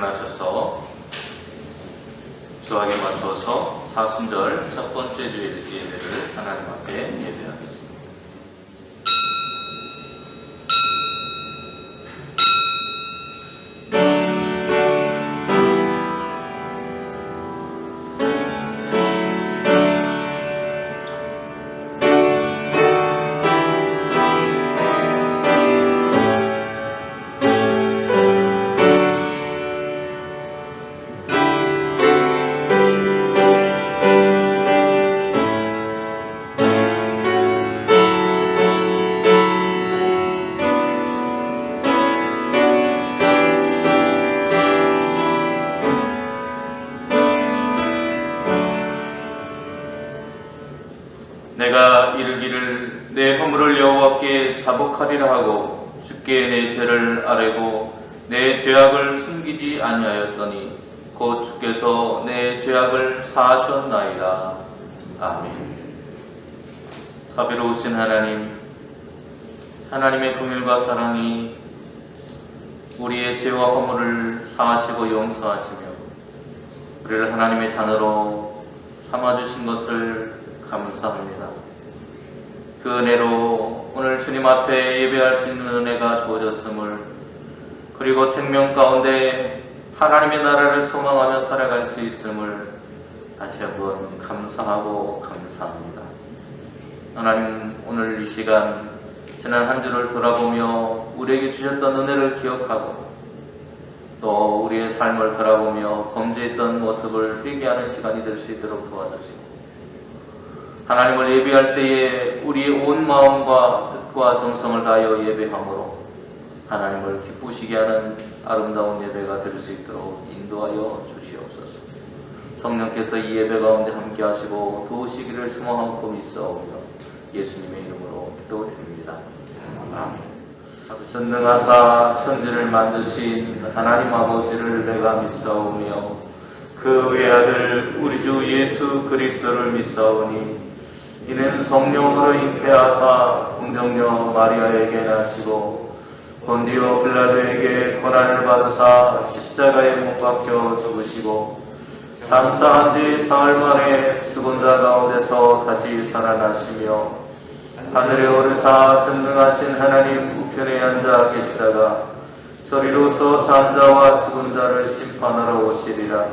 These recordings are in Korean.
일어나셔서 주하게 맞춰서 사순절 첫 번째 주일 예배를 하나님 앞에 예배하겠습니다. 내가 이르기를 내 허물을 여호와께 자복하리라 하고 주께 내 죄를 아뢰고 내 죄악을 숨기지 아니하였더니 곧 주께서 내 죄악을 사하셨나이다. 아멘. 자비로우신 하나님, 하나님의 긍휼과 사랑이 우리의 죄와 허물을 사하시고 용서하시며 우리를 하나님의 자녀로 삼아주신 것을 감사합니다. 그 은혜로 오늘 주님 앞에 예배할 수 있는 은혜가 주어졌음을, 그리고 생명 가운데 하나님의 나라를 소망하며 살아갈 수 있음을 다시 한번 감사하고 감사합니다. 하나님, 오늘 이 시간 지난 한 주를 돌아보며 우리에게 주셨던 은혜를 기억하고 또 우리의 삶을 돌아보며 범죄했던 모습을 회개하는 시간이 될 수 있도록 도와주시고, 하나님을 예배할 때에 우리의 온 마음과 뜻과 정성을 다하여 예배함으로 하나님을 기쁘시게 하는 아름다운 예배가 될 수 있도록 인도하여 주시옵소서. 성령께서 이 예배 가운데 함께 하시고 도우시기를 소망하고 믿사오며 예수님의 이름으로 기도드립니다. 아멘. 전능하사 천지를 만드신 하나님 아버지를 내가 믿사오며 그 외아들 우리 주 예수 그리스도를 믿사오니 이는 성령으로 잉태하사 공정녀 마리아에게 나시고 본디오 빌라도에게 고난을 받으사 십자가에 못 박혀 죽으시고 장사한 지 사흘 만에 죽은 자 가운데서 다시 살아나시며 하늘에 오르사 전능하신 하나님 우편에 앉아 계시다가 저리로서 산 자와 죽은 자를 심판하러 오시리라.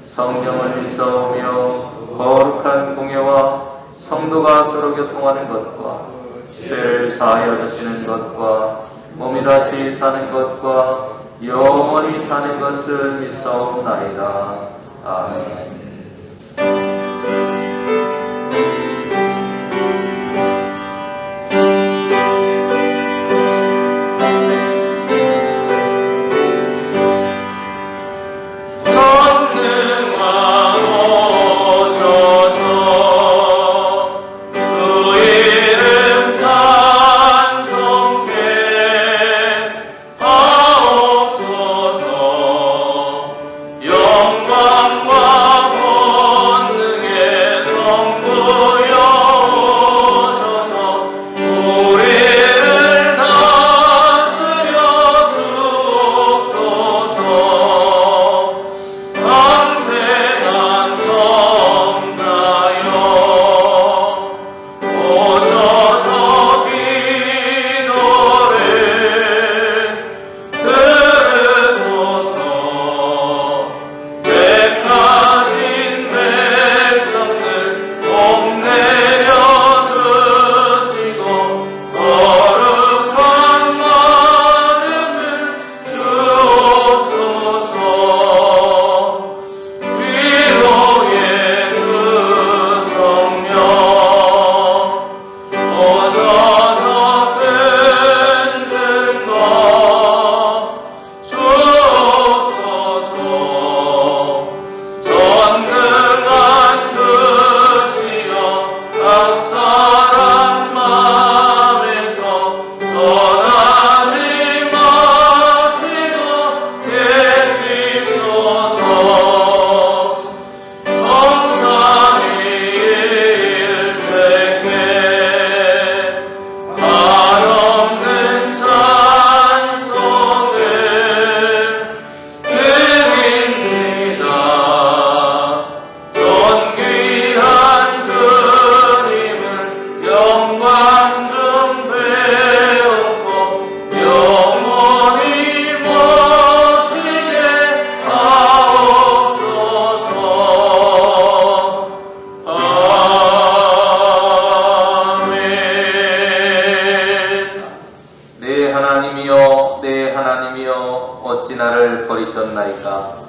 성령을 믿사오며 거룩한 공예와 성도가 서로 교통하는 것과 죄를 사하여 주시는 것과 몸이 다시 사는 것과 영원히 사는 것을 믿사옵나이다. 아멘. 영광과 나를 버리셨나이까?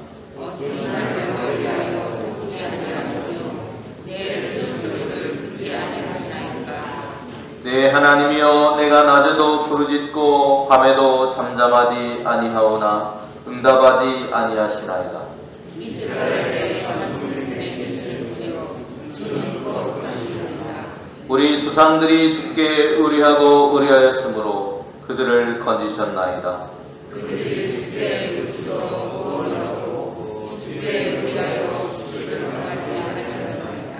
내 하나님이여, 내가 낮에도 부르짖고 밤에도 잠잠하지 아니하오나 응답하지 아니하시나이다. 우리 조상들이 주께 의뢰하고 의뢰하였으므로 그들을 건지셨나이다. 그들이 주께 구원하고 주께 의뢰하여 수치를 받지 아니하였나이다.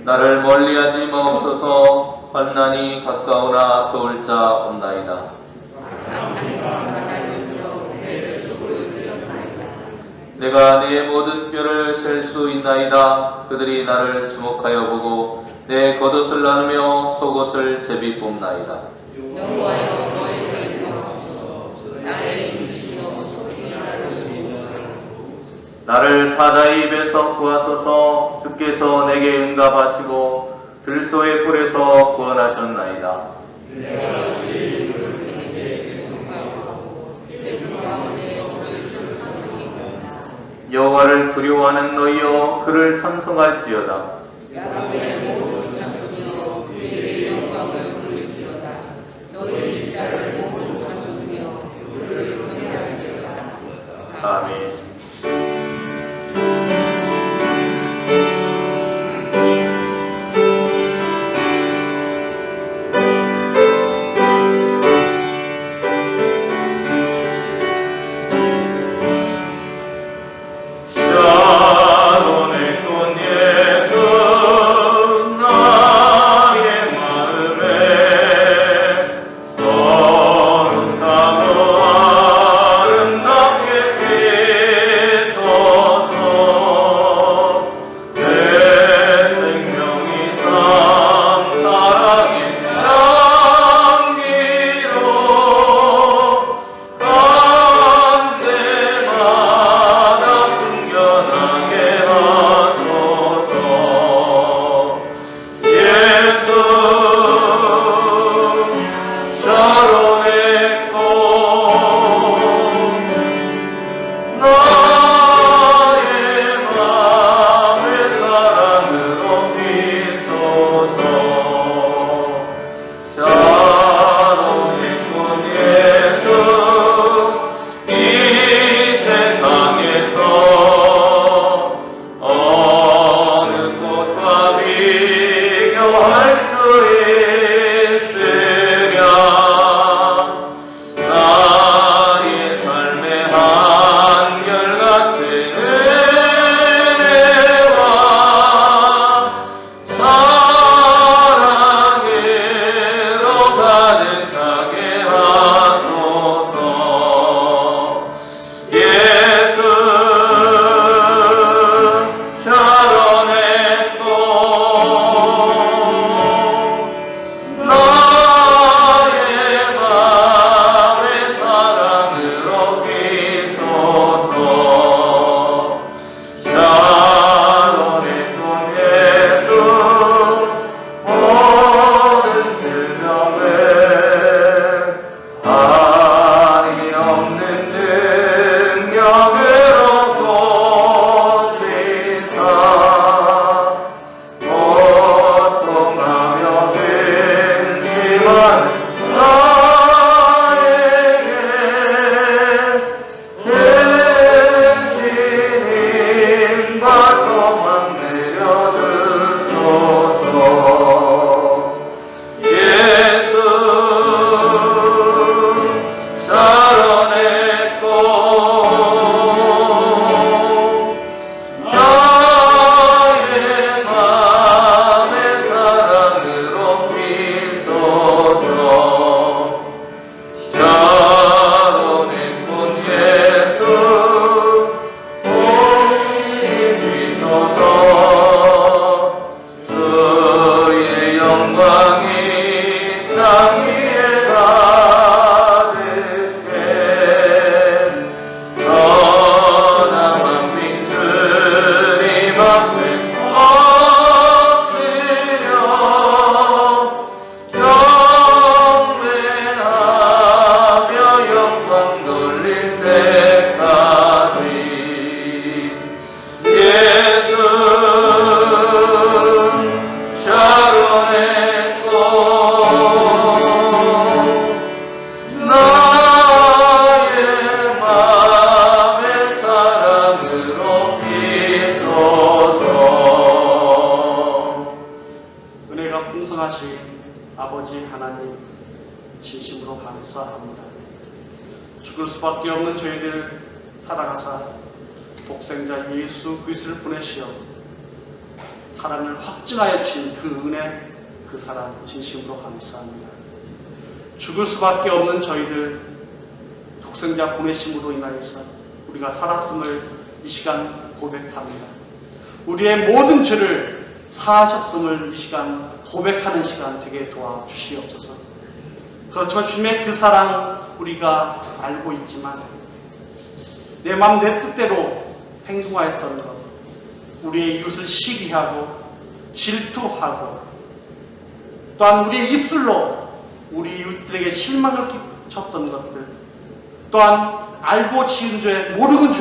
나를 멀리하지 마옵소서. 환난이 가까우나 도울 자 없나이다. 내가 내 모든 뼈를 셀 수 있나이다. 그들이 나를 주목하여 보고 내 겉옷을 나누며 속옷을 제비 뽑나이다. 여호와여, 너의 대표하소서. 나의 힘이시여 속히 나를 주소서. 나를 사자의 입에서 구하소서. 주께서 내게 응답하시고 들소의 뿔에서 구원하셨나이다. 여호와를 두려워하는 너희여, 그를 찬송할지어다. 야곱의 모든 자손이여, 그의 영광을 부를지어다. 너희 이스라엘 모든 자손이여, 그를 경외할지어다. 아멘. 감사합니다. 죽을 수밖에 없는 저희들 살아가사 독생자 예수 그리스도를 보내시어 사랑을 확증하여 주신 그 은혜, 그 사랑 진심으로 감사합니다. 죽을 수밖에 없는 저희들 독생자 보내심으로 인하여서 우리가 살았음을 이 시간 고백합니다. 우리의 모든 죄를 사하셨음을 이 시간 고백하는 시간 되게 도와주시옵소서. 그렇지만 주님의 그 사랑 우리가 알고 있지만 내 마음 내 뜻대로 행동하였던 것, 우리의 이웃을 시기하고 질투하고 또한 우리의 입술로 우리 이웃들에게 실망을 끼쳤던 것들, 또한 알고 지은 죄, 모르고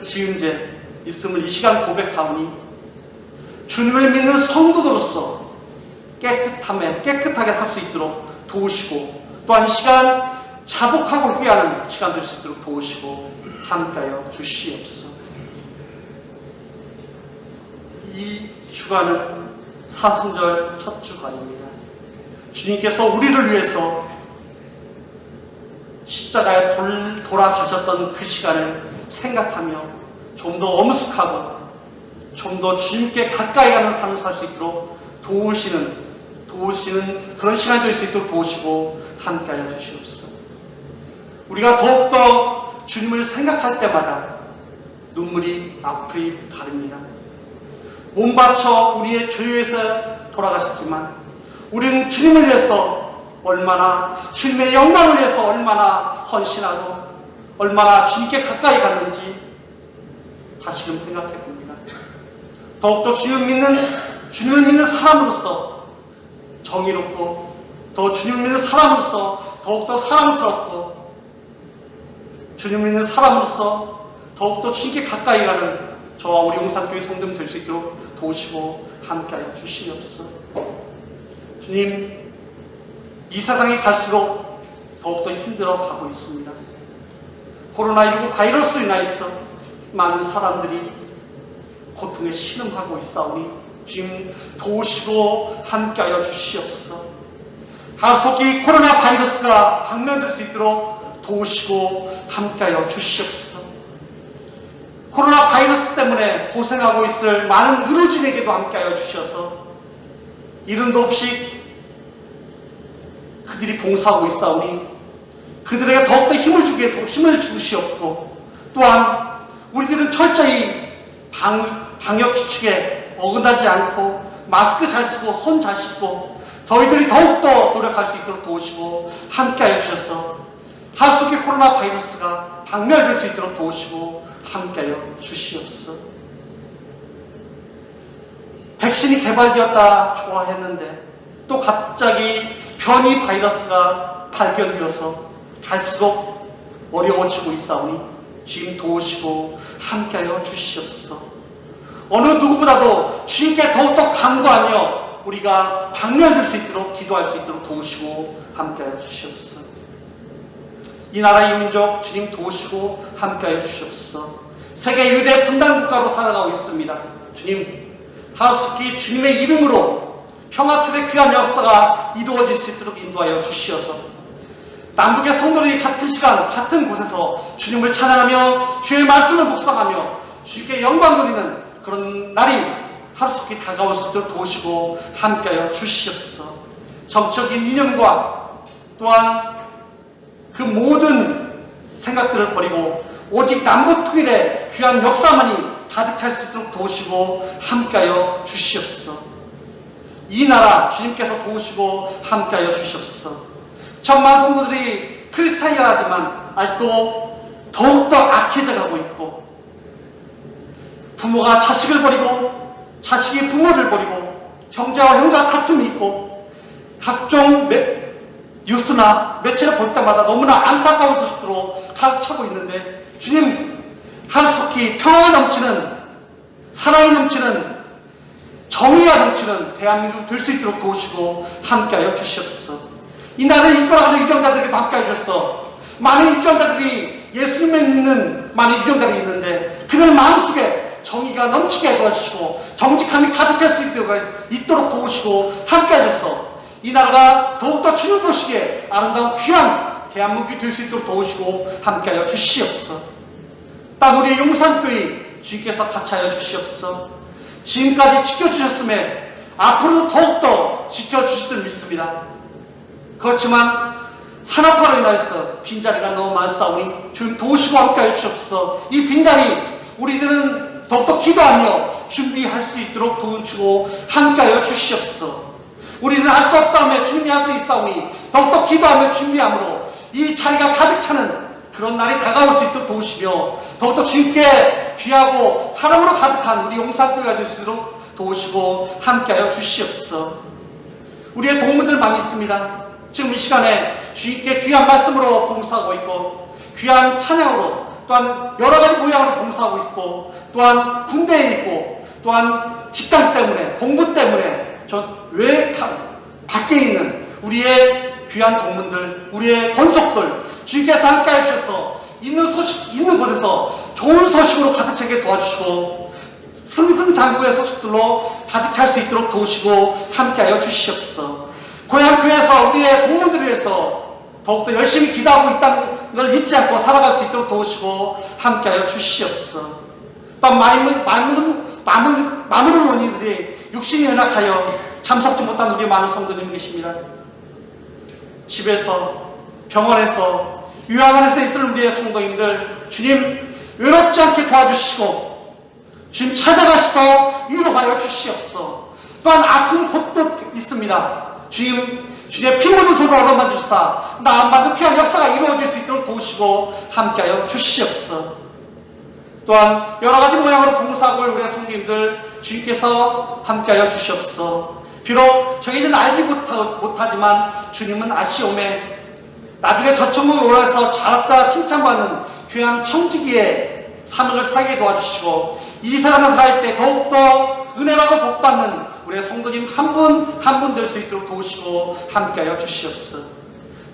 지은 죄 있음을 이 시간 고백하오니 주님을 믿는 성도들로서 깨끗하게 살 수 있도록 도우시고, 또한 이 시간 자복하고 회개하는 시간 될 수 있도록 도우시고 함께하여 주시옵소서. 이 주간은 사순절 첫 주간입니다. 주님께서 우리를 위해서 십자가에 돌아가셨던 그 시간을 생각하며 좀 더 엄숙하고 좀 더 주님께 가까이 가는 삶을 살 수 있도록 도우시는 그런 시간이 될 수 있도록 도우시고 함께하여 주시옵소서. 우리가 더욱더 주님을 생각할 때마다 눈물이 앞을 가립니다. 몸 바쳐 우리의 죄 위해서 돌아가셨지만 우리는 주님을 위해서 얼마나, 주님의 영광을 위해서 얼마나 헌신하고 얼마나 주님께 가까이 갔는지 다시금 생각해 봅니다. 더욱더 주님을 믿는 사람으로서 정의롭고, 더 주님을 믿는 사람으로서 더욱더 사랑스럽고, 주님을 믿는 사람으로서 더욱더 주님께 가까이 가는 저와 우리 용산교회 성도님 될 수 있도록 도우시고 함께하여 주시옵소서. 주님, 이 세상에 갈수록 더욱더 힘들어 가고 있습니다. 코로나19 바이러스로 인하여서 많은 사람들이 고통에 신음하고 있사오니 주님 도우시고 함께하여 주시옵소서. 하루속히 코로나 바이러스가 박멸될 수 있도록 도우시고 함께하여 주시옵소서. 코로나 바이러스 때문에 고생하고 있을 많은 의료진에게도 함께하여 주셔서 이름도 없이 그들이 봉사하고 있사오니 그들에게 더욱더 힘을 주시옵고, 또한 우리들은 철저히 방역 수칙에 어긋나지 않고 마스크 잘 쓰고 손 잘 씻고 저희들이 더욱더 노력할 수 있도록 도우시고 함께하여 주셔서 하루속히 코로나 바이러스가 박멸될 수 있도록 도우시고 함께하여 주시옵소서. 백신이 개발되었다 좋아했는데 또 갑자기 변이 바이러스가 발견되어서 갈수록 어려워지고 있사오니 주님 도우시고 함께하여 주시옵소서. 어느 누구보다도 주님께 더욱더 간구하며 우리가 박멸될 수 있도록 기도할 수 있도록 도우시고 함께하여 주시옵소서. 이 나라 이 민족 주님 도우시고 함께하여 주시옵소서. 세계 유대 분단 국가로 살아가고 있습니다. 주님, 하루속히 주님의 이름으로 평화투의 귀한 역사가 이루어질 수 있도록 인도하여 주시어서 남북의 성도들이 같은 시간 같은 곳에서 주님을 찬양하며 주의 말씀을 묵상하며 주께 영광 돌리는 그런 날이 하루속히 다가올 수 있도록 도우시고 함께하여 주시옵소서. 정적인 이념과 또한 그 모든 생각들을 버리고 오직 남북통일의 귀한 역사만이 가득 찰 수 있도록 도우시고 함께하여 주시옵소서. 이 나라 주님께서 도우시고 함께하여 주시옵소서. 천만 성도들이 크리스찬이라 하지만 아직도 더욱더 악해져 가고 있고, 부모가 자식을 버리고 자식이 부모를 버리고 형제와 형제와 다툼이 있고 각종 뉴스나 매체를 볼 때마다 너무나 안타까운 소식으로 가득 차고 있는데 주님, 하루속히 평화가 넘치는, 사랑이 넘치는, 정의가 넘치는 대한민국 될 수 있도록 도우시고 함께하여 주시옵소서. 이 나라를 이끌어가는 유정자들에게도 함께하여 주셔서 많은 유정자들이 예수님을 믿는 많은 유정자들이 있는데 그들 마음속에 정의가 넘치게 도와주시고 정직함이 가득 찰 수 있도록 도우시고 함께하여 주셔서 이 나라가 더욱더 주님 보시기에 아름다운 귀한 대한민국이 될 수 있도록 도우시고 함께하여 주시옵소서. 땅 우리의 용산교회 주님께서 같이하여 주시옵소서. 지금까지 지켜주셨음에 앞으로도 더욱더 지켜주실 줄 믿습니다. 그렇지만 산업화로 인하여서 빈자리가 너무 많사오니 주님 도우시고 함께하여 주시옵소서. 이 빈자리 우리들은 더욱더 기도하며 준비할 수 있도록 도우시고 함께하여 주시옵소서. 우리는 할 수 없사오며 주님이 할 수 있사오니 더욱더 기도하며 준비함으로 이 자리가 가득 차는 그런 날이 다가올 수 있도록 도우시며 더욱더 주님께 귀하고 사랑으로 가득한 우리 용산교회가 될 수 있도록 도우시고 함께하여 주시옵소서. 우리의 동문들 많이 있습니다. 지금 이 시간에 주님께 귀한 말씀으로 봉사하고 있고 귀한 찬양으로 또한 여러 가지 모양으로 봉사하고 있고 또한 군대에 있고 또한 직장 때문에 공부 때문에 왜 밖에 있는 우리의 귀한 동문들, 우리의 권속들 주님께서 함께 해주셔서 있는 곳에서 좋은 소식으로 가득 차게 도와주시고 승승장구의 소식들로 가득 찰 수 있도록 도우시고 함께하여 주시옵소서. 고향교회에서 우리의 동문들을 위해서 더욱더 열심히 기도하고 있다는 걸 잊지 않고 살아갈 수 있도록 도우시고 함께하여 주시옵소서. 또 마무는 원인들이 육신이 연약하여 참석지 못한 우리 많은 성도님 계십니다. 집에서, 병원에서, 요양원에서 있을 우리의 성도님들 주님 외롭지 않게 도와주시고 주님 찾아가셔서 위로하여 주시옵소서. 또한 아픈 곳도 있습니다. 주님, 주님의 피 묻은 손으로 얻어만 주시사 나음받는 귀한 역사가 이루어질 수 있도록 도우시고 함께하여 주시옵소서. 또한 여러가지 모양으로 봉사하고 있는 우리의 성도님들 주님께서 함께하여 주시옵소서. 비록 저희는 알지 못하지만 주님은 아시오매 나중에 저천국에 올라서 잘했다 칭찬받는 귀한 청지기의 사명을 살게 도와주시고 이 세상을 살 때 더욱더 은혜받고 복받는 우리의 성도님 한 분 한 분 될 수 있도록 도우시고 함께하여 주시옵소서.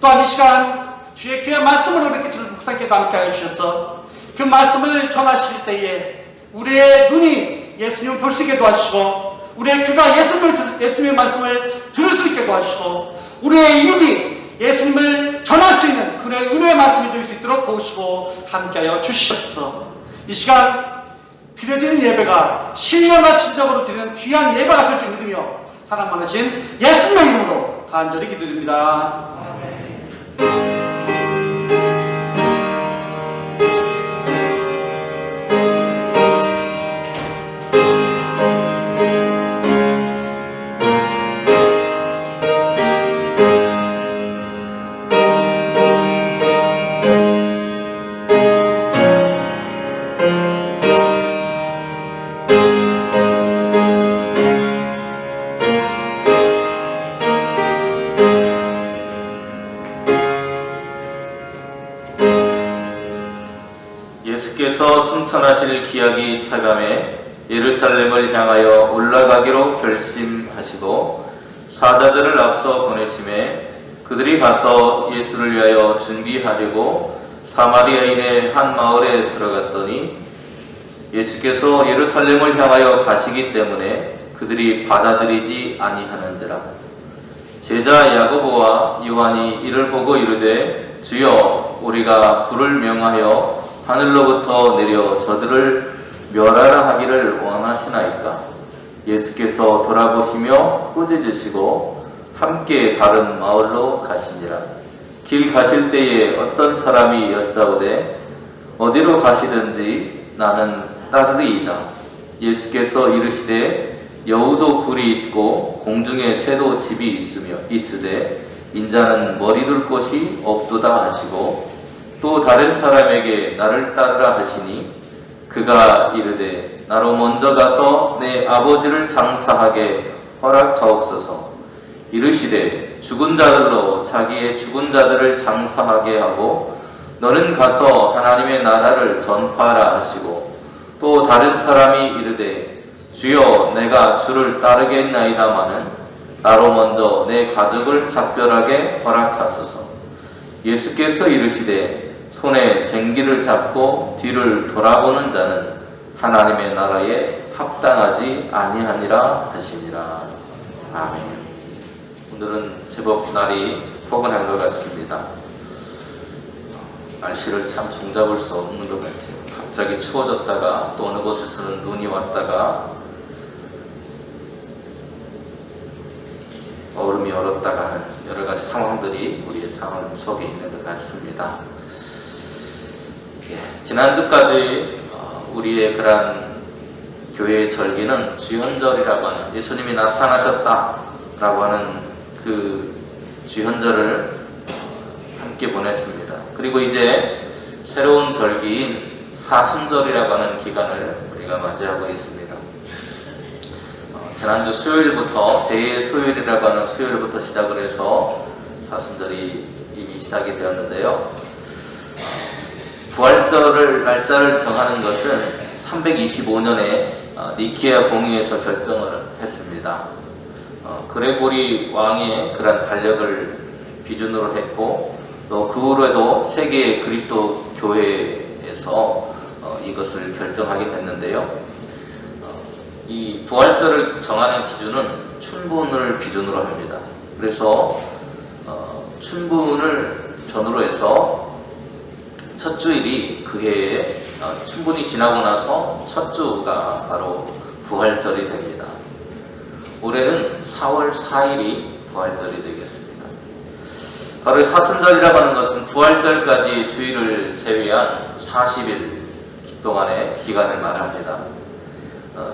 또한 이 시간 주의 귀한 말씀을 이렇게 들은 목사님께도 함께하여 주셔서 그 말씀을 전하실 때에 우리의 눈이 예수님을 볼 수 있게 도와주시고 우리의 귀가 예수님의 말씀을 들을 수 있게 도와주시고 우리의 입이 예수님을 전할 수 있는 그의 은혜의 말씀이 될 수 있도록 도우시고 함께하여 주시옵소서. 이 시간 드려지는 예배가 신령과 진정으로 드리는 귀한 예배가 될 줄 믿으며 사랑 많으신 예수님의 이름으로 간절히 기도드립니다. 예수께서 승천하실 기약이 차감해 예루살렘을 향하여 올라가기로 결심하시고 사자들을 앞서 보내심에 그들이 가서 예수를 위하여 준비하려고 사마리아인의 한 마을에 들어갔더니 예수께서 예루살렘을 향하여 가시기 때문에 그들이 받아들이지 아니하는지라. 제자 야고보와 요한이 이를 보고 이르되 주여 우리가 불을 명하여 하늘로부터 내려 저들을 멸하라 하기를 원하시나이까? 예수께서 돌아보시며 꾸짖으시고 함께 다른 마을로 가시니라. 길 가실 때에 어떤 사람이 여짜오되 어디로 가시든지 나는 따르리이다. 예수께서 이르시되 여우도 굴이 있고 공중에 새도 집이 있으되 인자는 머리 둘 곳이 없도다 하시고 또 다른 사람에게 나를 따르라 하시니 그가 이르되 나로 먼저 가서 내 아버지를 장사하게 허락하옵소서. 이르시되 죽은 자들로 자기의 죽은 자들을 장사하게 하고 너는 가서 하나님의 나라를 전파하라 하시고 또 다른 사람이 이르되 주여 내가 주를 따르겠나이다마는 나로 먼저 내 가족을 작별하게 허락하소서. 예수께서 이르시되 손에 쟁기를 잡고 뒤를 돌아보는 자는 하나님의 나라에 합당하지 아니하니라 하시니라. 아멘. 오늘은 제법 날이 포근한 것 같습니다. 날씨를 참 종잡을 수 없는 것 같아요. 갑자기 추워졌다가 또 어느 곳에서는 눈이 왔다가 얼음이 얼었다가 하는 여러 가지 상황들이 우리의 삶 속에 있는 것 같습니다. 지난주까지 우리의 그러한 교회의 절기는 주현절이라고 하는 예수님이 나타나셨다라고 하는 그 주현절을 함께 보냈습니다. 그리고 이제 새로운 절기인 사순절이라고 하는 기간을 우리가 맞이하고 있습니다. 지난주 수요일부터 제2의 수요일이라고 하는 수요일부터 시작을 해서 사순절이 이미 시작이 되었는데요. 부활절을 날짜를 정하는 것은 325년에 니케아 공의에서 결정을 했습니다. 그레고리 왕의 그런 달력을 기준으로 했고 또 그 후로에도 세계 그리스도 교회에서 이것을 결정하게 됐는데요. 이 부활절을 정하는 기준은 춘분을 기준으로 합니다. 그래서 춘분을 전후로 해서 첫 주일이 그 해에 춘분이 지나고 나서 첫 주가 바로 부활절이 됩니다. 올해는 4월 4일이 부활절이 되겠습니다. 바로 사순절이라고 하는 것은 부활절까지 주일을 제외한 40일 동안의 기간을 말합니다.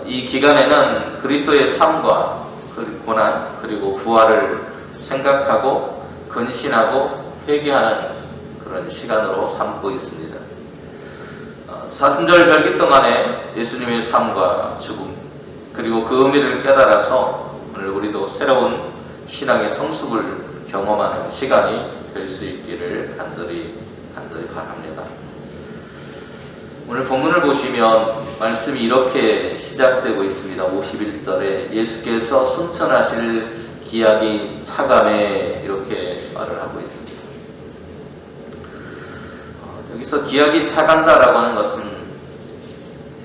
이 기간에는 그리스도의 삶과 고난 그리고 부활을 생각하고 근신하고 회개하는 그런 시간으로 삼고 있습니다. 사순절 절기 동안에 예수님의 삶과 죽음 그리고 그 의미를 깨달아서 오늘 우리도 새로운 신앙의 성숙을 경험하는 시간이 될 수 있기를 간절히 바랍니다. 오늘 본문을 보시면 말씀이 이렇게 시작되고 있습니다. 51절에 예수께서 승천하실 기약이 차감에 이렇게 말을 하고 있습니다. 여기서 기약이 차간다라고 하는 것은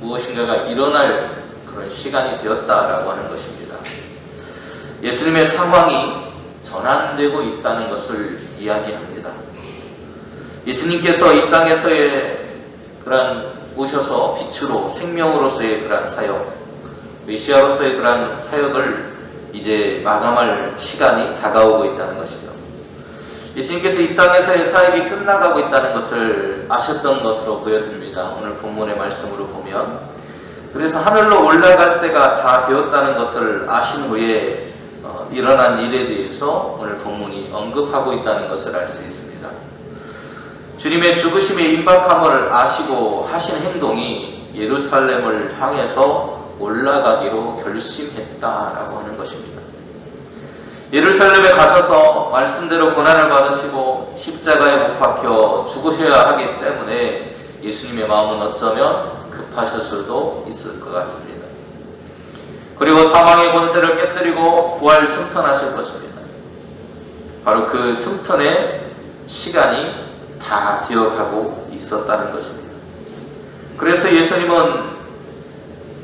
무엇인가가 일어날 그런 시간이 되었다라고 하는 것입니다. 예수님의 상황이 전환되고 있다는 것을 이야기합니다. 예수님께서 이 땅에서의 그런 오셔서 빛으로 생명으로서의 그런 사역, 메시아로서의 그런 사역을 이제 마감할 시간이 다가오고 있다는 것이죠. 예수님께서 이 땅에서의 사역이 끝나가고 있다는 것을 아셨던 것으로 보여집니다. 오늘 본문의 말씀으로 보면 그래서 하늘로 올라갈 때가 다 되었다는 것을 아신 후에 일어난 일에 대해서 오늘 본문이 언급하고 있다는 것을 알 수 있습니다. 주님의 죽으심의 임박함을 아시고 하신 행동이 예루살렘을 향해서 올라가기로 결심했다라고 하는 것입니다. 예루살렘에 가셔서 말씀대로 고난을 받으시고 십자가에 못 박혀 죽으셔야 하기 때문에 예수님의 마음은 어쩌면 급하실 수도 있을 것 같습니다. 그리고 사망의 권세를 깨뜨리고 부활 승천하실 것입니다. 바로 그 승천의 시간이 다 되어가고 있었다는 것입니다. 그래서 예수님은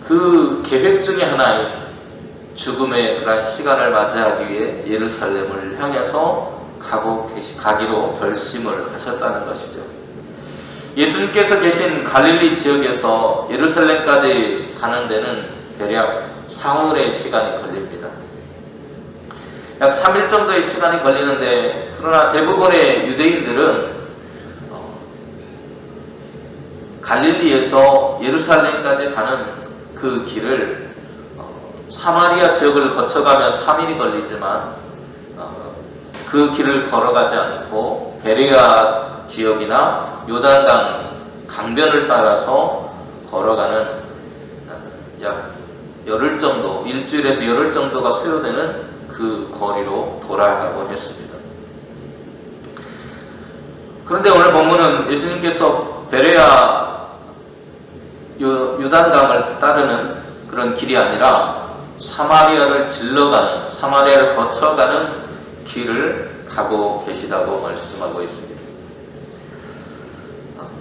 그 계획 중에 하나인 죽음의 그런 시간을 맞이하기 위해 예루살렘을 향해서 가기로 결심을 하셨다는 것이죠. 예수님께서 계신 갈릴리 지역에서 예루살렘까지 가는 데는 대략 사흘의 시간이 걸립니다. 약 3일 정도의 시간이 걸리는데 그러나 대부분의 유대인들은 갈릴리에서 예루살렘까지 가는 그 길을 사마리아 지역을 거쳐가면 3일이 걸리지만 그 길을 걸어가지 않고 베레아 지역이나 요단강 강변을 따라서 걸어가는 약 열흘 정도, 일주일에서 열흘 정도가 소요되는 그 거리로 돌아가곤 했습니다. 그런데 오늘 본문은 예수님께서 베레아 요단강을 따르는 그런 길이 아니라 사마리아를 사마리아를 거쳐가는 길을 가고 계시다고 말씀하고 있습니다.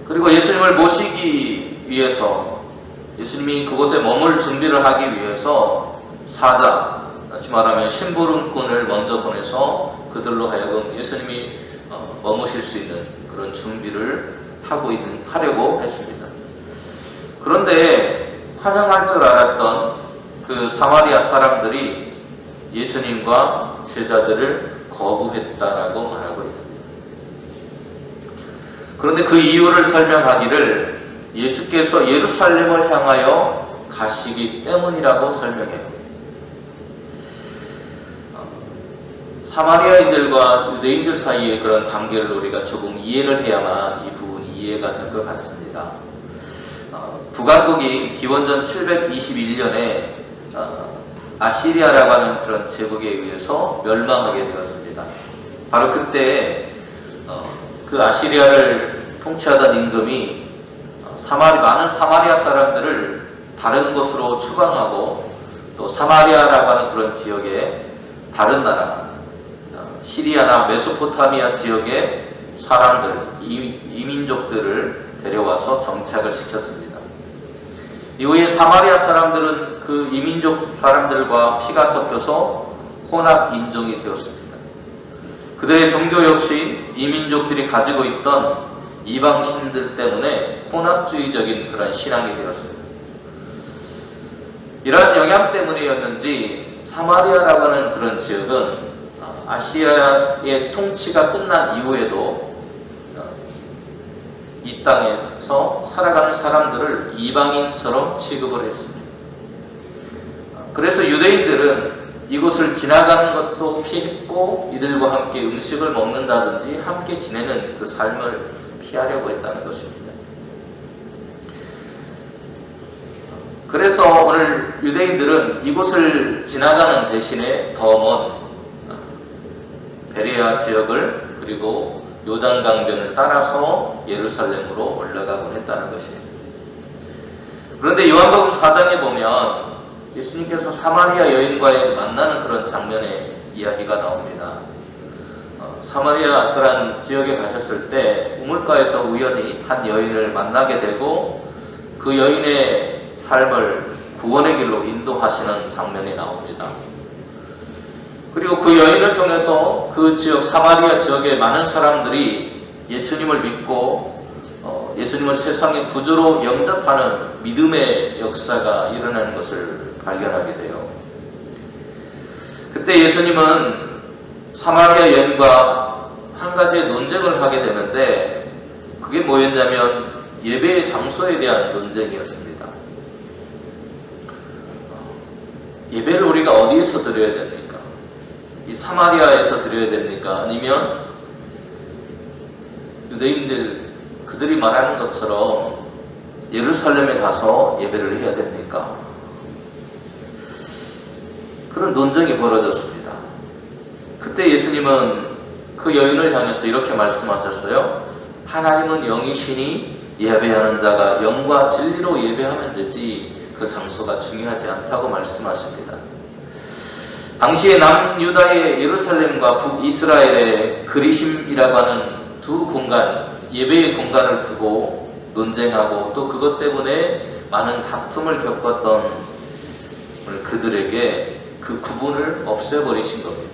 그리고 예수님을 모시기 위해서 예수님이 그곳에 머물 준비를 하기 위해서 사자, 다시 말하면 심부름꾼을 먼저 보내서 그들로 하여금 예수님이 머무실 수 있는 그런 준비를 하려고 했습니다. 그런데 환영할 줄 알았던 그 사마리아 사람들이 예수님과 제자들을 거부했다라고 말하고 있습니다. 그런데 그 이유를 설명하기를 예수께서 예루살렘을 향하여 가시기 때문이라고 설명해요. 사마리아인들과 유대인들 사이의 그런 관계를 우리가 조금 이해를 해야만 이 부분이 이해가 될 것 같습니다. 북왕국이 기원전 721년에 아시리아라고 하는 그런 제국에 의해서 멸망하게 되었습니다. 바로 그때 그 아시리아를 통치하던 임금이 많은 사마리아 사람들을 다른 곳으로 추방하고 또 사마리아라고 하는 그런 지역에 다른 나라 시리아나 메소포타미아 지역의 사람들, 이민족들을 데려와서 정착을 시켰습니다. 이후에 사마리아 사람들은 그 이민족 사람들과 피가 섞여서 혼합 인종이 되었습니다. 그들의 종교 역시 이민족들이 가지고 있던 이방신들 때문에 혼합주의적인 그런 신앙이 되었습니다. 이러한 영향 때문이었는지 사마리아라고 하는 그런 지역은 아시아의 통치가 끝난 이후에도 이 땅에서 살아가는 사람들을 이방인처럼 취급을 했습니다. 그래서 유대인들은 이곳을 지나가는 것도 피했고 이들과 함께 음식을 먹는다든지 함께 지내는 그 삶을 피하려고 했다는 것입니다. 그래서 오늘 유대인들은 이곳을 지나가는 대신에 더 먼 베레아 지역을 그리고 요단강변을 따라서 예루살렘으로 올라가곤 했다는 것입니다. 그런데 요한복음 4장에 보면 예수님께서 사마리아 여인과의 만나는 그런 장면의 이야기가 나옵니다. 사마리아 그런 지역에 가셨을 때 우물가에서 우연히 한 여인을 만나게 되고 그 여인의 삶을 구원의 길로 인도하시는 장면이 나옵니다. 그리고 그 여인을 통해서 그 지역 사마리아 지역의 많은 사람들이 예수님을 믿고 예수님을 세상의 구주로 영접하는 믿음의 역사가 일어나는 것을 발견하게 돼요. 그때 예수님은 사마리아 여인과 한 가지의 논쟁을 하게 되는데 그게 뭐였냐면 예배의 장소에 대한 논쟁이었습니다. 예배를 우리가 어디에서 드려야 됩니까? 이 사마리아에서 드려야 됩니까? 아니면 유대인들 그들이 말하는 것처럼 예루살렘에 가서 예배를 해야 됩니까? 그런 논쟁이 벌어졌습니다. 그때 예수님은 그 여인을 향해서 이렇게 말씀하셨어요. 하나님은 영이시니 예배하는 자가 영과 진리로 예배하면 되지 그 장소가 중요하지 않다고 말씀하십니다. 당시에 남유다의 예루살렘과 북이스라엘의 그리심이라고 하는 두 공간, 예배의 공간을 두고 논쟁하고 또 그것 때문에 많은 다툼을 겪었던 그들에게 그 구분을 없애버리신 겁니다.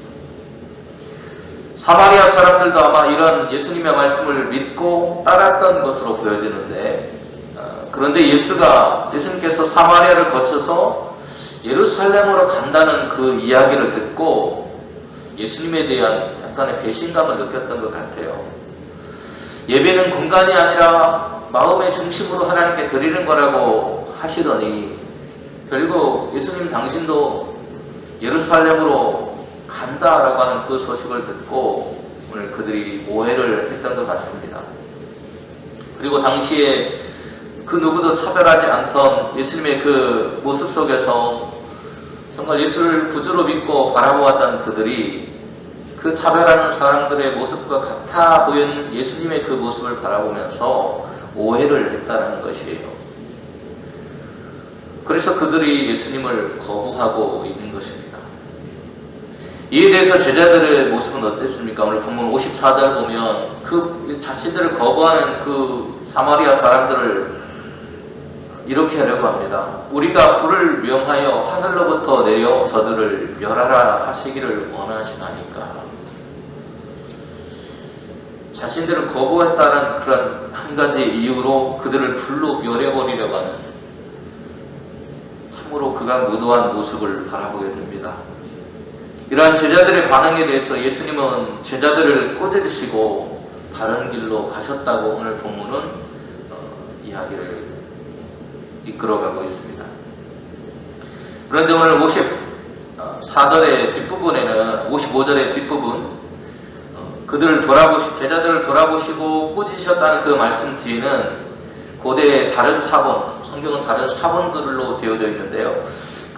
사마리아 사람들도 아마 이런 예수님의 말씀을 믿고 따랐던 것으로 보여지는데 그런데 예수님께서 사마리아를 거쳐서 예루살렘으로 간다는 그 이야기를 듣고 예수님에 대한 약간의 배신감을 느꼈던 것 같아요. 예배는 공간이 아니라 마음의 중심으로 하나님께 드리는 거라고 하시더니 결국 예수님 당신도 예루살렘으로 간다라고 하는 그 소식을 듣고 오늘 그들이 오해를 했던 것 같습니다. 그리고 당시에 그 누구도 차별하지 않던 예수님의 그 모습 속에서 정말 예수를 구주로 믿고 바라보았던 그들이 그 차별하는 사람들의 모습과 같아 보이는 예수님의 그 모습을 바라보면서 오해를 했다는 것이에요. 그래서 그들이 예수님을 거부하고 있는 것입니다. 이에 대해서 제자들의 모습은 어땠습니까? 오늘 본문 54절 보면 그 자신들을 거부하는 그 사마리아 사람들을 이렇게 하려고 합니다. 우리가 불을 명하여 하늘로부터 내려 저들을 멸하라 하시기를 원하시나이까. 자신들을 거부했다는 그런 한 가지 이유로 그들을 불로 멸해버리려고 하는 참으로 그가 무도한 모습을 바라보게 됩니다. 이러한 제자들의 반응에 대해서 예수님은 제자들을 꼬드리시고 다른 길로 가셨다고 오늘 본문은 이야기를 이끌어가고 있습니다. 그런데 오늘 54절의 뒷부분에는 55절의 뒷부분 제자들을 돌아보시고 꾸짖으셨다는 그 말씀 뒤에는 고대 다른 사본, 성경은 다른 사본들로 되어져 있는데요.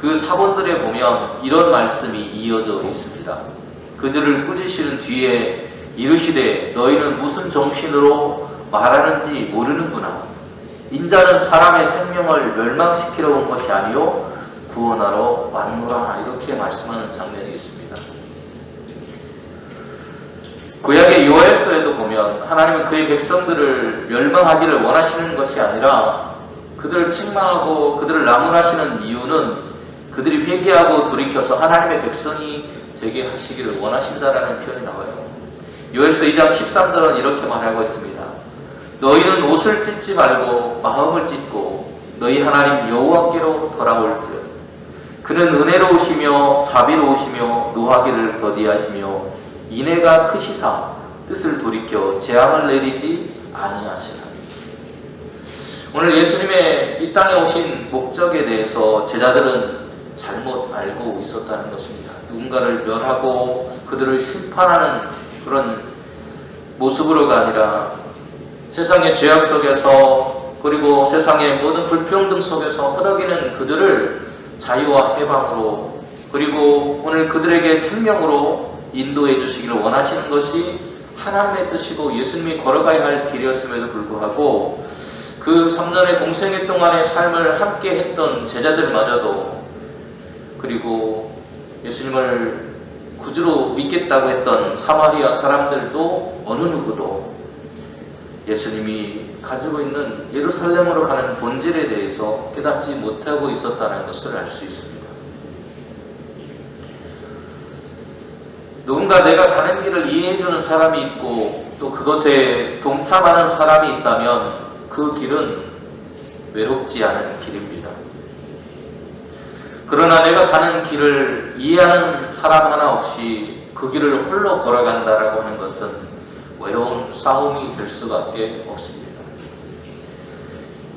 그 사본들에 보면 이런 말씀이 이어져 있습니다. 그들을 꾸짖으시는 뒤에 이르시되 너희는 무슨 정신으로 말하는지 모르는구나. 인자는 사람의 생명을 멸망시키러 온 것이 아니요 구원하러 왔노라. 이렇게 말씀하는 장면이 있습니다. 구약의 요엘서에도 보면 하나님은 그의 백성들을 멸망하기를 원하시는 것이 아니라 그들을 책망하고 그들을 나무라시는 이유는 그들이 회개하고 돌이켜서 하나님의 백성이 되게 하시기를 원하신다라는 표현이 나와요. 요엘서 2장 13절은 이렇게 말하고 있습니다. 너희는 옷을 찢지 말고 마음을 찢고 너희 하나님 여호와께로 돌아올 듯 그는 은혜로우시며 자비로우시며 노하기를 더디하시며 인애가 크시사 뜻을 돌이켜 재앙을 내리지 아니하시나니. 오늘 예수님의 이 땅에 오신 목적에 대해서 제자들은 잘못 알고 있었다는 것입니다. 누군가를 멸하고 그들을 심판하는 그런 모습으로가 아니라 세상의 죄악 속에서 그리고 세상의 모든 불평등 속에서 허덕이는 그들을 자유와 해방으로 그리고 오늘 그들에게 생명으로 인도해 주시기를 원하시는 것이 하나님의 뜻이고 예수님이 걸어가야 할 길이었음에도 불구하고 그 3년의 공생애 동안의 삶을 함께 했던 제자들마저도 그리고 예수님을 구주로 믿겠다고 했던 사마리아 사람들도 어느 누구도 예수님이 가지고 있는 예루살렘으로 가는 본질에 대해서 깨닫지 못하고 있었다는 것을 알 수 있습니다. 누군가 내가 가는 길을 이해해주는 사람이 있고 또 그것에 동참하는 사람이 있다면 그 길은 외롭지 않은 길입니다. 그러나 내가 가는 길을 이해하는 사람 하나 없이 그 길을 홀로 걸어간다라고 하는 것은 외로운 싸움이 될 수밖에 없습니다.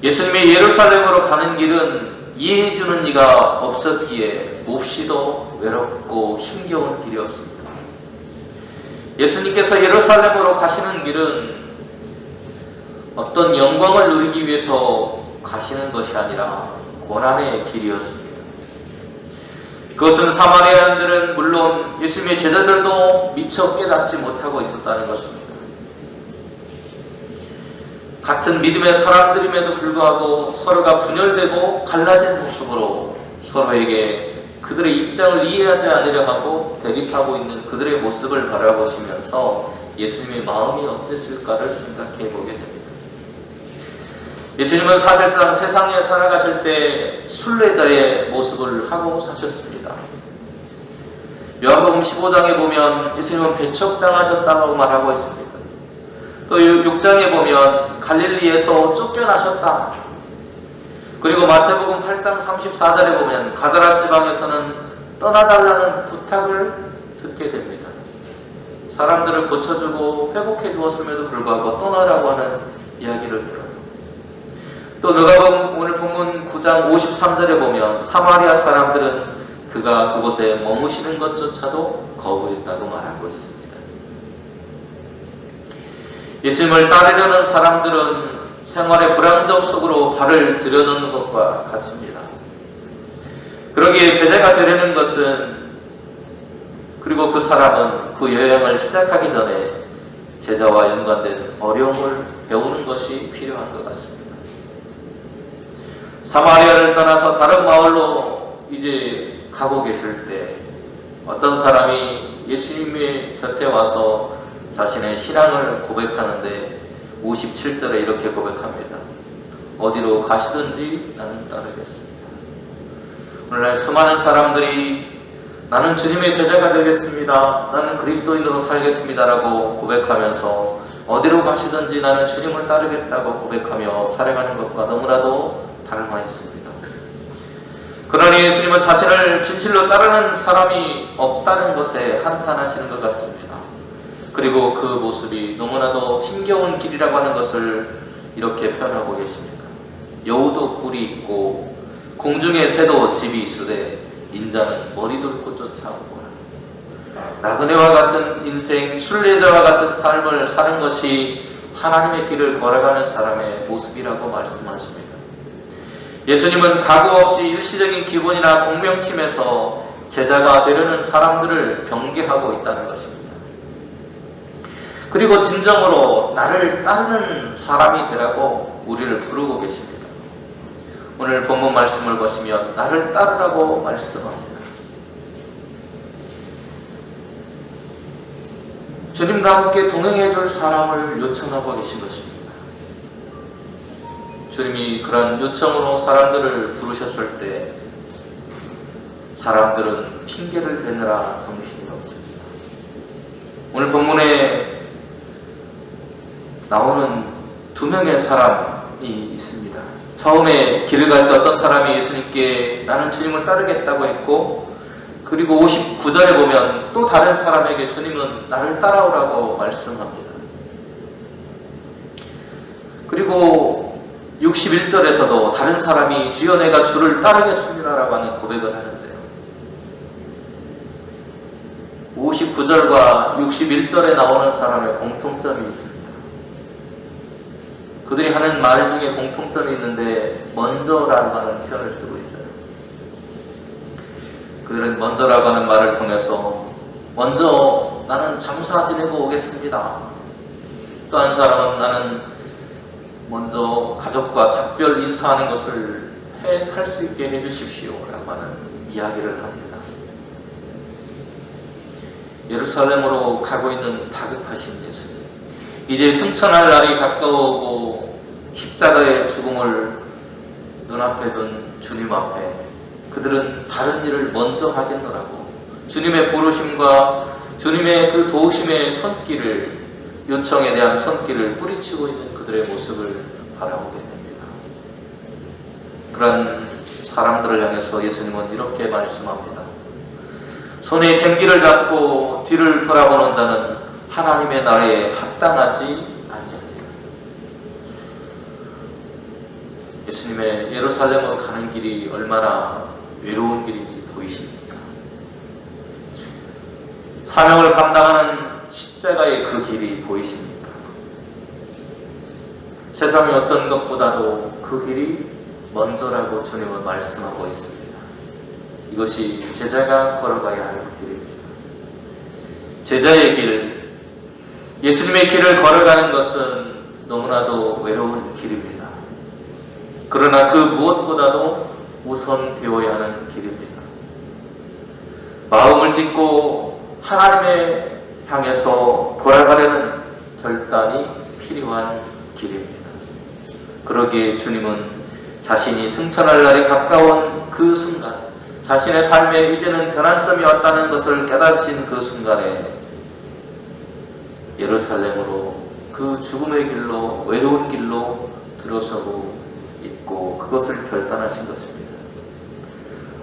예수님의 예루살렘으로 가는 길은 이해해주는 이가 없었기에 몹시도 외롭고 힘겨운 길이었습니다. 예수님께서 예루살렘으로 가시는 길은 어떤 영광을 누리기 위해서 가시는 것이 아니라 고난의 길이었습니다. 그것은 사마리아인들은 물론 예수님의 제자들도 미처 깨닫지 못하고 있었다는 것입니다. 같은 믿음의 사람들임에도 불구하고 서로가 분열되고 갈라진 모습으로 서로에게 그들의 입장을 이해하지 않으려 하고 대립하고 있는 그들의 모습을 바라보시면서 예수님의 마음이 어땠을까를 생각해 보게 됩니다. 예수님은 사실상 세상에 살아가실 때 순례자의 모습을 하고 사셨습니다. 요한복음 15장에 보면 예수님은 배척당하셨다고 말하고 있습니다. 또 6장에 보면 갈릴리에서 쫓겨나셨다. 그리고 마태복음 8장 34절에 보면 가다라 지방에서는 떠나달라는 부탁을 듣게 됩니다. 사람들을 고쳐주고 회복해 주었음에도 불구하고 떠나라고 하는 이야기를 들어요. 또 누가복음 오늘 본문 9장 53절에 보면 사마리아 사람들은 그가 그곳에 머무시는 것조차도 거부했다고 말하고 있습니다. 예수님을 따르려는 사람들은 생활의 불안정 속으로 발을 들여놓는 것과 같습니다. 그러기에 제자가 되려는 것은 그리고 그 사람은 그 여행을 시작하기 전에 제자와 연관된 어려움을 배우는 것이 필요한 것 같습니다. 사마리아를 떠나서 다른 마을로 이제 가고 계실 때 어떤 사람이 예수님의 곁에 와서 자신의 신앙을 고백하는데 57절에 이렇게 고백합니다. 어디로 가시든지 나는 따르겠습니다. 오늘날 수많은 사람들이 나는 주님의 제자가 되겠습니다. 나는 그리스도인으로 살겠습니다. 라고 고백하면서 어디로 가시든지 나는 주님을 따르겠다고 고백하며 살아가는 것과 너무나도 닮아 있습니다. 그러니 예수님은 자신을 진실로 따르는 사람이 없다는 것에 한탄하시는 것 같습니다. 그리고 그 모습이 너무나도 힘겨운 길이라고 하는 것을 이렇게 표현하고 계십니다. 여우도 굴이 있고 공중의 새도 집이 있으되 인자는 머리 돌고 쫓아오거라. 나그네와 같은 인생, 순례자와 같은 삶을 사는 것이 하나님의 길을 걸어가는 사람의 모습이라고 말씀하십니다. 예수님은 각오 없이 일시적인 기본이나 공명심에서 제자가 되려는 사람들을 경계하고 있다는 것입니다. 그리고 진정으로 나를 따르는 사람이 되라고 우리를 부르고 계십니다. 오늘 본문 말씀을 보시면 나를 따르라고 말씀합니다. 주님과 함께 동행해 줄 사람을 요청하고 계신 것입니다. 주님이 그런 요청으로 사람들을 부르셨을 때 사람들은 핑계를 대느라 정신이 없습니다. 오늘 본문에 나오는 두 명의 사람이 있습니다. 처음에 길을 갈 때 어떤 사람이 예수님께 나는 주님을 따르겠다고 했고, 그리고 59절에 보면 또 다른 사람에게 주님은 나를 따라오라고 말씀합니다. 그리고 61절에서도 다른 사람이 주여 내가 주를 따르겠습니다 라고 하는 고백을 하는데요. 59절과 61절에 나오는 사람의 공통점이 있습니다. 그들이 하는 말 중에 공통점이 있는데 먼저라고 하는 표현을 쓰고 있어요. 그들은 먼저라고 하는 말을 통해서 먼저 나는 장사 지내고 오겠습니다. 또 한 사람은 나는 먼저 가족과 작별 인사하는 것을 할 수 있게 해주십시오 라고 하는 이야기를 합니다. 예루살렘으로 가고 있는 다급하신 예수님, 이제 승천할 날이 가까워오고 십자가의 죽음을 눈앞에 둔 주님 앞에 그들은 다른 일을 먼저 하겠노라고 주님의 부르심과 주님의 그 도우심의 손길을, 요청에 대한 손길을 뿌리치고 있는 그들의 모습을 바라보게 됩니다. 그런 사람들을 향해서 예수님은 이렇게 말씀합니다. 손에 쟁기를 잡고 뒤를 돌아보는 자는 하나님의 나라에 합당하지 아니하리라. 예수님의 예루살렘으로 가는 길이 얼마나 외로운 길인지 보이십니까? 사명을 감당하는 십자가의 그 길이 보이십니까? 세상의 어떤 것보다도 그 길이 먼저라고 주님은 말씀하고 있습니다. 이것이 제자가 걸어가야 할 길입니다. 제자의 길, 예수님의 길을 걸어가는 것은 너무나도 외로운 길입니다. 그러나 그 무엇보다도 우선 되어야 하는 길입니다. 마음을 찢고 하나님의 향해서 돌아가려는 결단이 필요한 길입니다. 그러기에 주님은 자신이 승천할 날이 가까운 그 순간, 자신의 삶에 이제는 변환점이 왔다는 것을 깨닫으신 그 순간에 예루살렘으로, 그 죽음의 길로, 외로운 길로 들어서고 있고 그것을 결단하신 것입니다.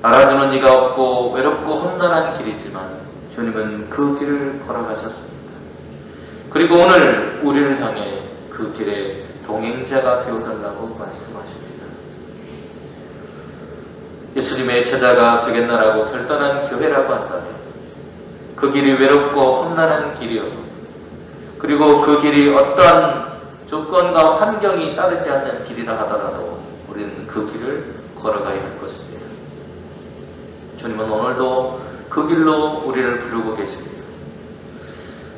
알아주는 이가 없고 외롭고 험난한 길이지만 주님은 그 길을 걸어가셨습니다. 그리고 오늘 우리를 향해 그 길에 동행자가 되어달라고 말씀하십니다. 예수님의 제자가 되겠나라고 결단한 교회라고 한다면 그 길이 외롭고 험난한 길이어도, 그리고 그 길이 어떠한 조건과 환경이 따르지 않는 길이라 하더라도 우리는 그 길을 걸어가야 할 것입니다. 주님은 오늘도 그 길로 우리를 부르고 계십니다.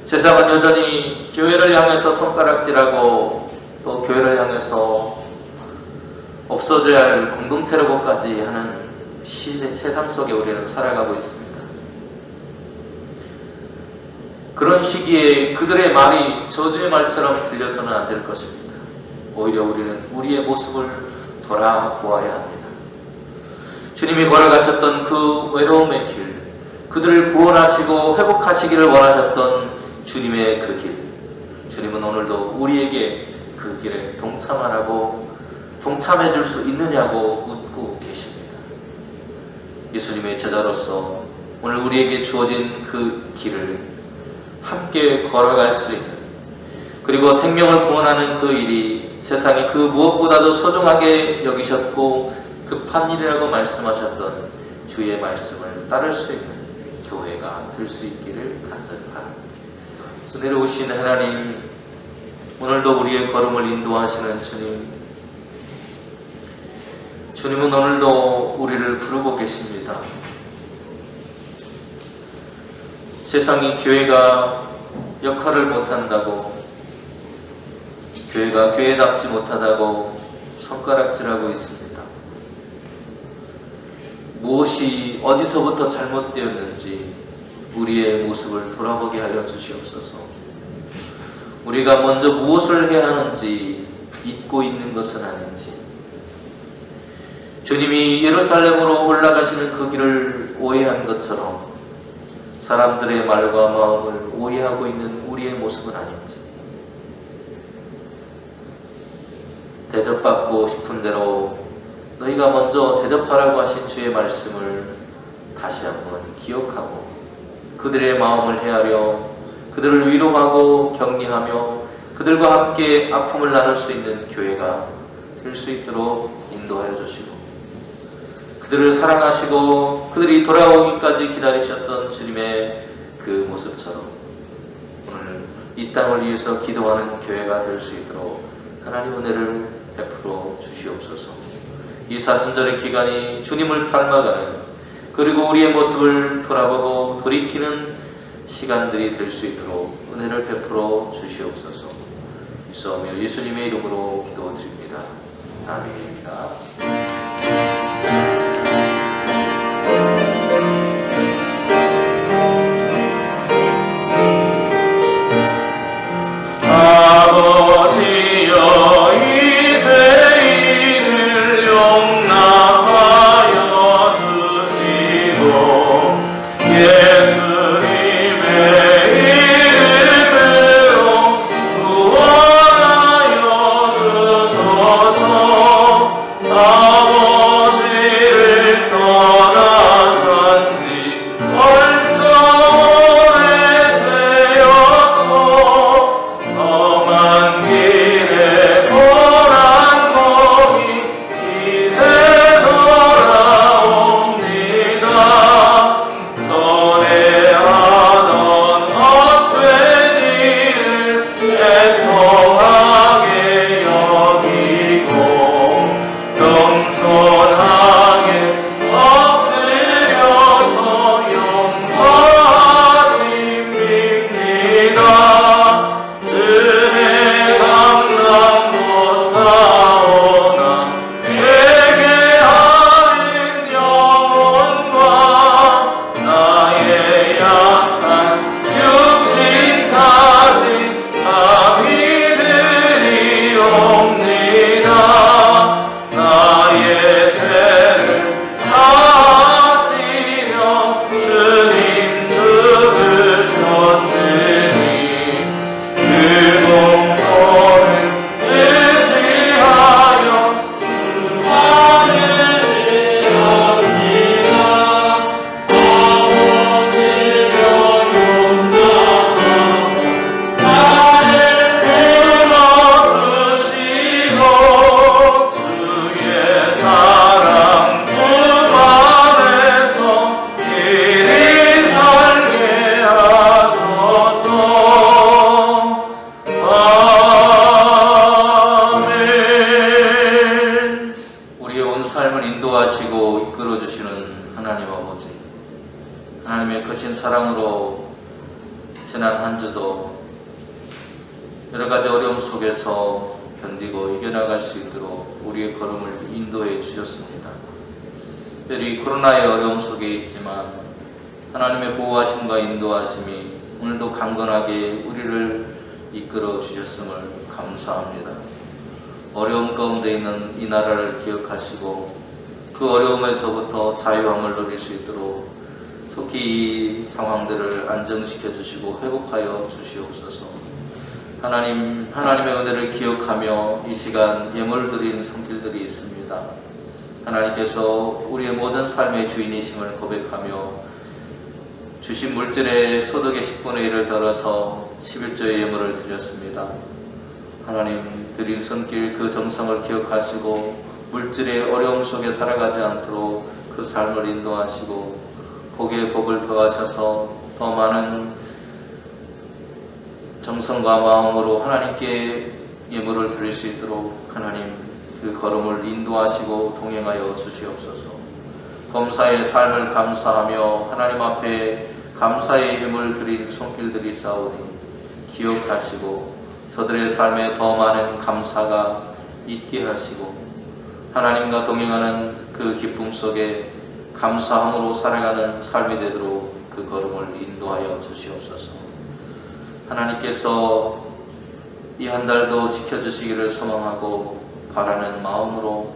세상은 여전히 교회를 향해서 손가락질하고 또 교회를 향해서 없어져야 할 공동체라고까지 하는 세상 속에 우리는 살아가고 있습니다. 그런 시기에 그들의 말이 저주의 말처럼 들려서는 안 될 것입니다. 오히려 우리는 우리의 모습을 돌아보아야 합니다. 주님이 걸어가셨던 그 외로움의 길, 그들을 구원하시고 회복하시기를 원하셨던 주님의 그 길, 주님은 오늘도 우리에게 그 길에 동참해 줄 수 있느냐고 묻고 계십니다. 예수님의 제자로서 오늘 우리에게 주어진 그 길을 함께 걸어갈 수 있는, 그리고 생명을 구원하는 그 일이 세상에 그 무엇보다도 소중하게 여기셨고 급한 일이라고 말씀하셨던 주의 말씀을 따를 수 있는 교회가 될 수 있기를 간절히 바랍니다. 은혜로 오신 하나님, 오늘도 우리의 걸음을 인도하시는 주님은 오늘도 우리를 부르고 계십니다. 세상이 교회가 역할을 못한다고, 교회가 교회답지 못하다고 손가락질하고 있습니다. 무엇이 어디서부터 잘못되었는지 우리의 모습을 돌아보게 하여 주시옵소서. 우리가 먼저 무엇을 해야 하는지 잊고 있는 것은 아닌지, 주님이 예루살렘으로 올라가시는 그 길을 오해한 것처럼 사람들의 말과 마음을 오해하고 있는 우리의 모습은 아닌지, 대접받고 싶은 대로 너희가 먼저 대접하라고 하신 주의 말씀을 다시 한번 기억하고 그들의 마음을 헤아려 그들을 위로하고 격려하며 그들과 함께 아픔을 나눌 수 있는 교회가 될 수 있도록 인도하여 주시고, 그들을 사랑하시고 그들이 돌아오기까지 기다리셨던 주님의 그 모습처럼 오늘 이 땅을 위해서 기도하는 교회가 될 수 있도록 하나님 은혜를 베풀어 주시옵소서. 이 사순절의 기간이 주님을 닮아가는, 그리고 우리의 모습을 돌아보고 돌이키는 시간들이 될 수 있도록 은혜를 베풀어 주시옵소서. 있사오며 예수님의 이름으로 기도드립니다. 아멘입니다. 하나님의 크신 사랑으로 지난 한 주도 여러 가지 어려움 속에서 견디고 이겨나갈 수 있도록 우리의 걸음을 인도해 주셨습니다. 특별히 코로나의 어려움 속에 있지만 하나님의 보호하심과 인도하심이 오늘도 강건하게 우리를 이끌어 주셨음을 감사합니다. 어려움 가운데 있는 이 나라를 기억하시고 그 어려움에서부터 자유함을 누릴 수 있도록 속히 이 상황들을 안정시켜 주시고 회복하여 주시옵소서. 하나님, 하나님의 은혜를 기억하며 이 시간 예물을 드리는 성길들이 있습니다. 하나님께서 우리의 모든 삶의 주인이심을 고백하며 주신 물질의 소득의 10분의 1을 덜어서 11조의 예물을 드렸습니다. 하나님, 드린 손길 그 정성을 기억하시고 물질의 어려움 속에 살아가지 않도록 그 삶을 인도하시고 복에 복을 더하셔서 더 많은 정성과 마음으로 하나님께 예물을 드릴 수 있도록 하나님 그 걸음을 인도하시고 동행하여 주시옵소서. 범사의 삶을 감사하며 하나님 앞에 감사의 예물을 드린 손길들이 싸우니 기억하시고 저들의 삶에 더 많은 감사가 있게 하시고 하나님과 동행하는 그 기쁨 속에 감사함으로 살아가는 삶이 되도록 그 걸음을 인도하여 주시옵소서. 하나님께서 이 한 달도 지켜주시기를 소망하고 바라는 마음으로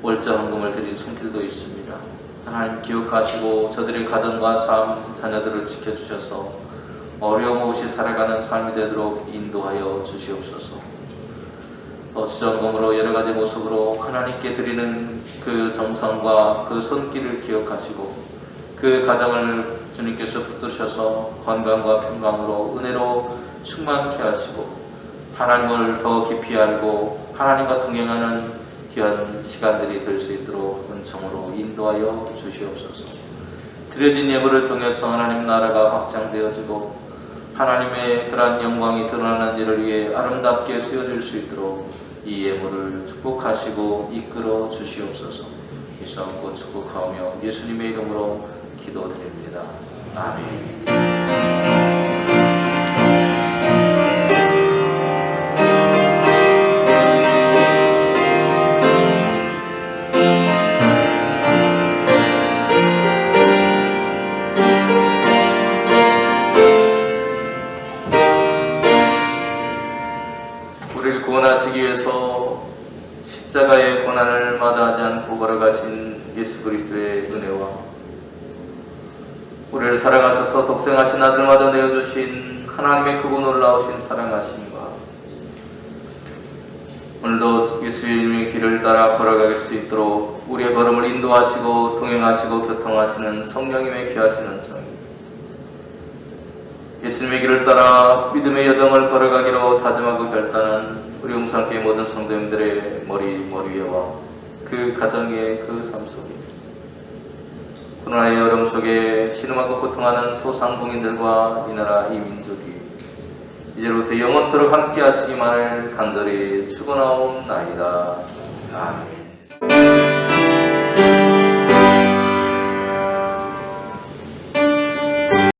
월자 헌금을 드린 손길도 있습니다. 하나님 기억하시고 저들의 가정과 삶, 자녀들을 지켜주셔서 어려움 없이 살아가는 삶이 되도록 인도하여 주시옵소서. 어수전금으로 여러 가지 모습으로 하나님께 드리는 그 정성과 그 손길을 기억하시고 그 가정을 주님께서 붙드셔서 건강과 평강으로 은혜로 충만케 하시고 하나님을 더 깊이 알고 하나님과 동행하는 귀한 시간들이 될 수 있도록 은총으로 인도하여 주시옵소서. 드려진 예물을 통해서 하나님 나라가 확장되어지고 하나님의 그러한 영광이 드러나는 일을 위해 아름답게 쓰여질 수 있도록 이 예물을 축복하시고 이끌어 주시옵소서. 기도하고 축복하며 예수님의 이름으로 기도드립니다. 아멘. 우리를 구원하시기 위해서 십자가의 고난을 마다하지 않고 걸어가신 예수 그리스도의 은혜와 우리를 사랑하셔서 독생하신 아들마다 내어주신 하나님의 크고 놀라우신 사랑하심과 오늘도 예수님의 길을 따라 걸어갈 수 있도록 우리의 걸음을 인도하시고 동행하시고 교통하시는 성령님의 귀하신 은총이 예수님의 길을 따라 믿음의 여정을 걸어가기로 다짐하고 결단한 우리 용산교회 모든 성도님들의 머리 위에와 그 가정의 그 삶 속에 코로나의 어려움 속에 신음하고 고통하는 소상공인들과 이 나라 이 민족이 이제로부터 영원토록 함께 하시기만을 간절히 축원하옵나이다. 아멘.